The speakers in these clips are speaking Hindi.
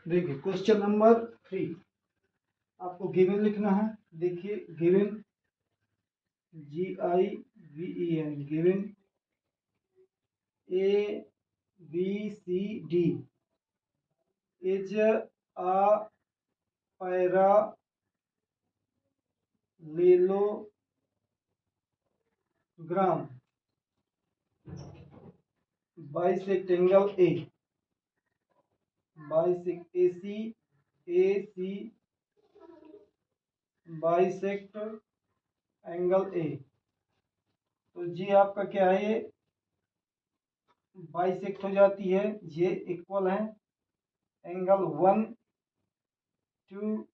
देखिए क्वेश्चन नंबर 3 आपको गिवन लिखना है। देखिए given GIVEN given ABCD is a parallelogram bisect angle A bisect AC bisect angle A। तो जी आपका क्या है, ये बाइसेक्ट हो जाती है, ये इक्वल है एंगल 1 2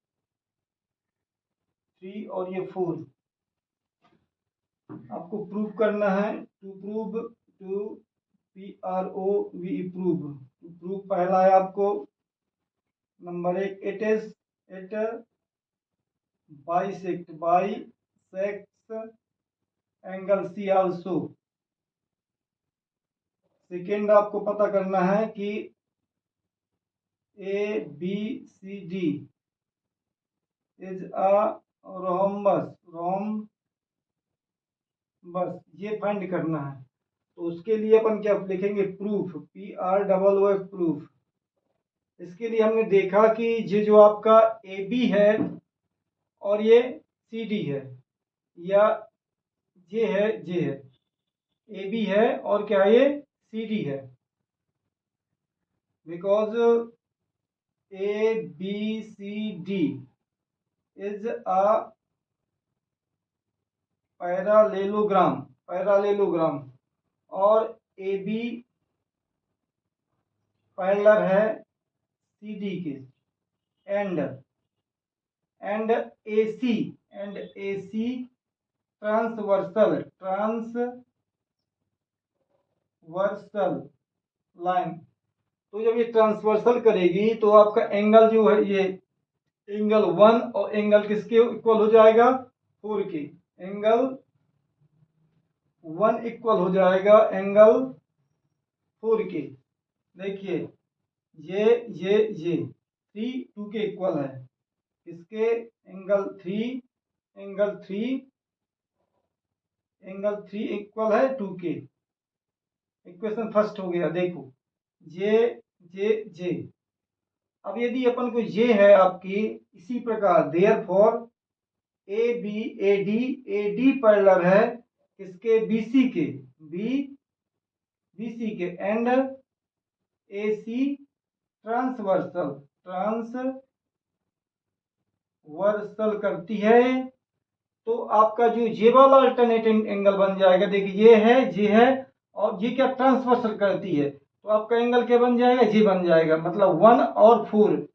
3 और ये 4। आपको प्रूव करना है। टू प्रूव प्रूव पहला है आपको number 1 it bisects angle C also. Second आपको पता करना है कि ABCD इज अ रोम्बस, ये फाइंड करना है। तो उसके लिए अपन क्या लिखेंगे, प्रूफ प्रूफ। इसके लिए हमने देखा कि ये जो आपका AB है और ये CD है, या ये है AB है और क्या ये CD है, because ABCD is a parallelogram और AB पैरेलल है CD के, एंड AC ट्रांसवर्सल लाइन। तो जब ये ट्रांसवर्सल करेगी तो आपका एंगल जो है, ये एंगल 1 और एंगल किसके इक्वल हो जाएगा, 4 के। एंगल 1 इक्वल हो जाएगा एंगल 4 के। देखिए ये 3 2 के इक्वल है, इसके एंगल 3 इक्वल है 2 के। इक्वेशन फर्स्ट हो गया। देखो जे अब यदि अपन को ये है आपकी, इसी प्रकार देयरफॉर AD पैरेलल है इसके BC के एंड AC ट्रांसवर्सल करती है, तो आपका जो ये वाला अल्टरनेटिंग एंगल बन जाएगा। देखिए ये है और ये क्या ट्रांसवर्सल करती है, तो आपका एंगल क्या बन जाएगा, ये बन जाएगा। मतलब 1 और 4,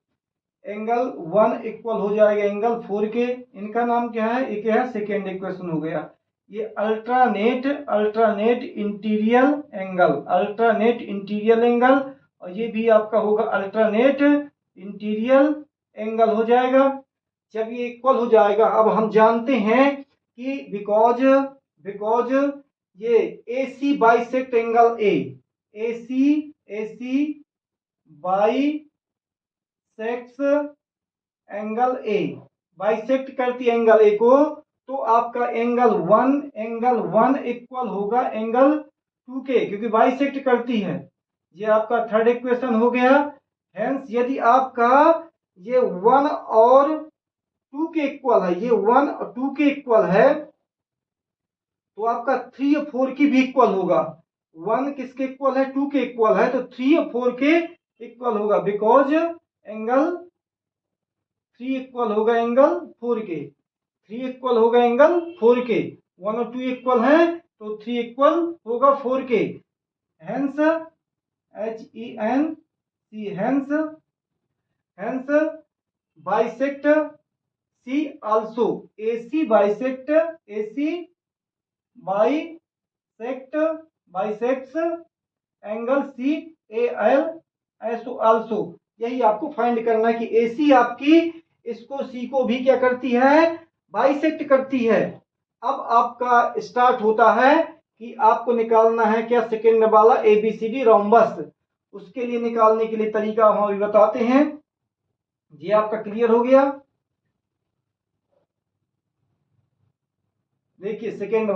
एंगल 1 इक्वल हो जाएगा एंगल 4 के। इनका नाम क्या है, एक है सेकेंड इक्वेशन हो गया। ये अल्टरनेट इंटीरियर एंगल और ये भी आपका होगा अल्टरनेट इंटीरियर एंगल हो जाएगा। जब ये इक्वल हो जाएगा, अब हम जानते हैं कि बिकॉज ये AC bisect angle A, AC bisects angle A, bisect करती एंगल A को, तो आपका एंगल 1 इक्वल होगा एंगल 2 के, क्योंकि बाइसेक्ट करती है। ये आपका थर्ड इक्वेशन हो गया। हेंस यदि आपका ये 1 और 2 के इक्वल है, ये 1 और 2 के इक्वल है, तो आपका 3 और 4 की भी इक्वल होगा। 1 किसके इक्वल है, 2 के इक्वल है, तो 3 और 4 के इक्वल होगा, बिकॉज एंगल 3 इक्वल होगा एंगल 4 के। 3 इक्वल होगा एंगल 4 के, 1 और 2 इक्वल है तो 3 इक्वल होगा 4 के। Hence hence bisect C also, AC bisects angle CAL also. यही आपको फाइंड करना है कि AC आपकी इसको C को भी क्या करती है, बाइसेक्ट करती है। अब आपका स्टार्ट होता है कि आपको निकालना है क्या, सेकेंड वाला ABCD रोम्बस। उसके लिए निकालने के लिए तरीका हम अभी बताते हैं। ये आपका क्लियर हो गया। देखिए सेकेंड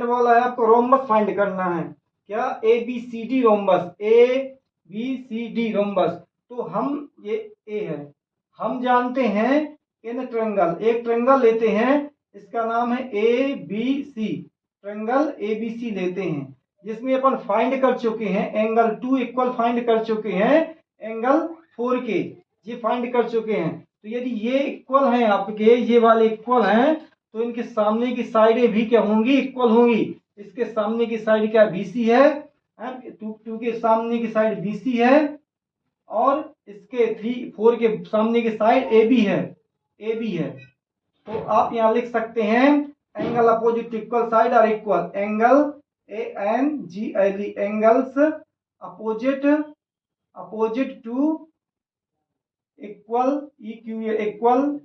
वाला है आपको रोम्बस फाइंड करना है। क्या? A B C D rhombus, A B C D rhombus. तो हम ये ए है, हम जानते हैं इन ट्रेंगल, एक ट्रेंगल लेते हैं, इसका नाम है A B C, triangle A B C लेते हैं, जिसमें अपन फाइंड कर चुके हैं एंगल 2 इक्वल, फाइंड कर चुके हैं एंगल 4 के, ये फाइंड कर चुके हैं। तो यदि ये इक्वल हैं आपके, ये वाले इक्वल हैं, तो इनके सामने की साइडें भी क्या होंगी? इक्वल होंगी। इसके सामने की साइड क्या? बीसी है, टू के सामने की साइड बीसी है, और इसके 4 के सामने की साइड ए बी है, ए बी है। तो आप यहां लिख सकते हैं angle opposite equal side are equal, angle A N G L E, angles opposite to equal, E Q equal,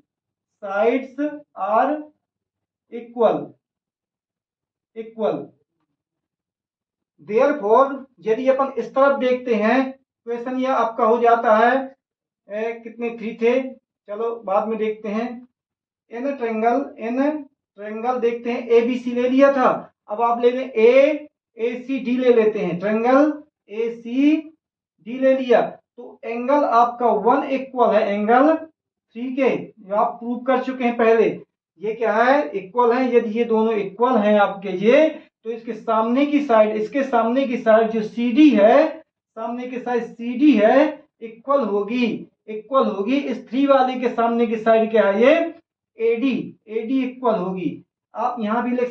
sides are equal. Therefore यदि अपन इस तरफ देखते हैं, क्वेश्चन यह आपका हो जाता है, कितने 3 थे, चलो बाद में देखते हैं। इन ट्रेंगल देखते हैं, ए बी सी ले लिया था, अब आप ले लें ए सी डी ले लेते हैं, ट्रेंगल ए सी डी ले लिया, तो एंगल आपका 1 इक्वल है एंगल 3 के, जो आप प्रूव कर चुके हैं पहले। ये क्या है? इक्वल है। यदि ये दोनों इक्वल हैं आपके ये, तो इसके सामने की साइड, इसके सामने की साइड जो सी डी है, सामने की साइड सी डी है, इक्वल होगी, इस 3 वाले के सामने की साइड क्या है? ये एडी, इक्वल होगी। आप यहां भी लिख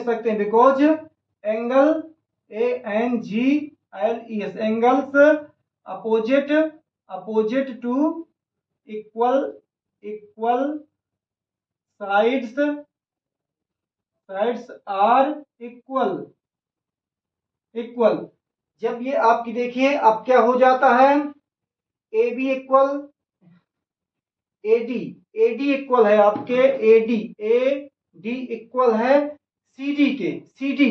सकते हैं, because angle A N G L E S, angles opposite to equal sides are equal. जब ये आपकी देखिए अब क्या हो जाता है, A B equal AD equal है आपके, ए डी इक्वल है सी डी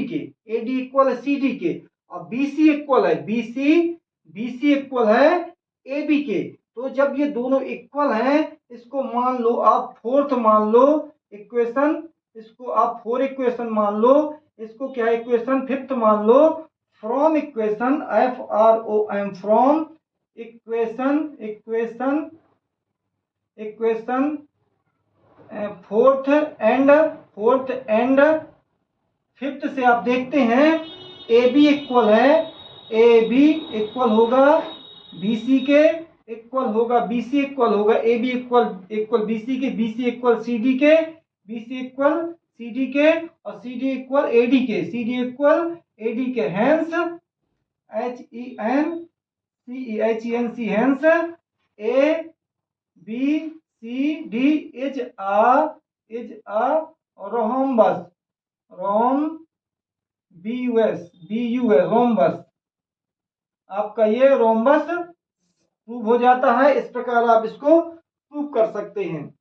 के, एडी इक्वल है सी डी के, और बीसी इक्वल है, बीसी इक्वल है ए बी के। तो जब ये दोनों इक्वल हैं, इसको मान लो आप फोर्थ मान लो इक्वेशन, इसको आप 4 इक्वेशन मान लो, इसको क्या इक्वेशन 5th मान लो। From equation FROM, from equation fourth and 5th से आप देखते हैं ए बी इक्वल है, ए बी इक्वल होगा बीसी के, इक्वल होगा बीसी इक्वल होगा ए बी इक्वल बीसी के, बीसी इक्वल सी डी के, बीसी इक्वल सी डी के, और C D equal A D के, C D equal A D के। Hence HENC, hence A B C D is a rhombus, rhombus. आपका ये रोम्बस प्रूव हो जाता है। इस प्रकार आप इसको प्रूव कर सकते हैं।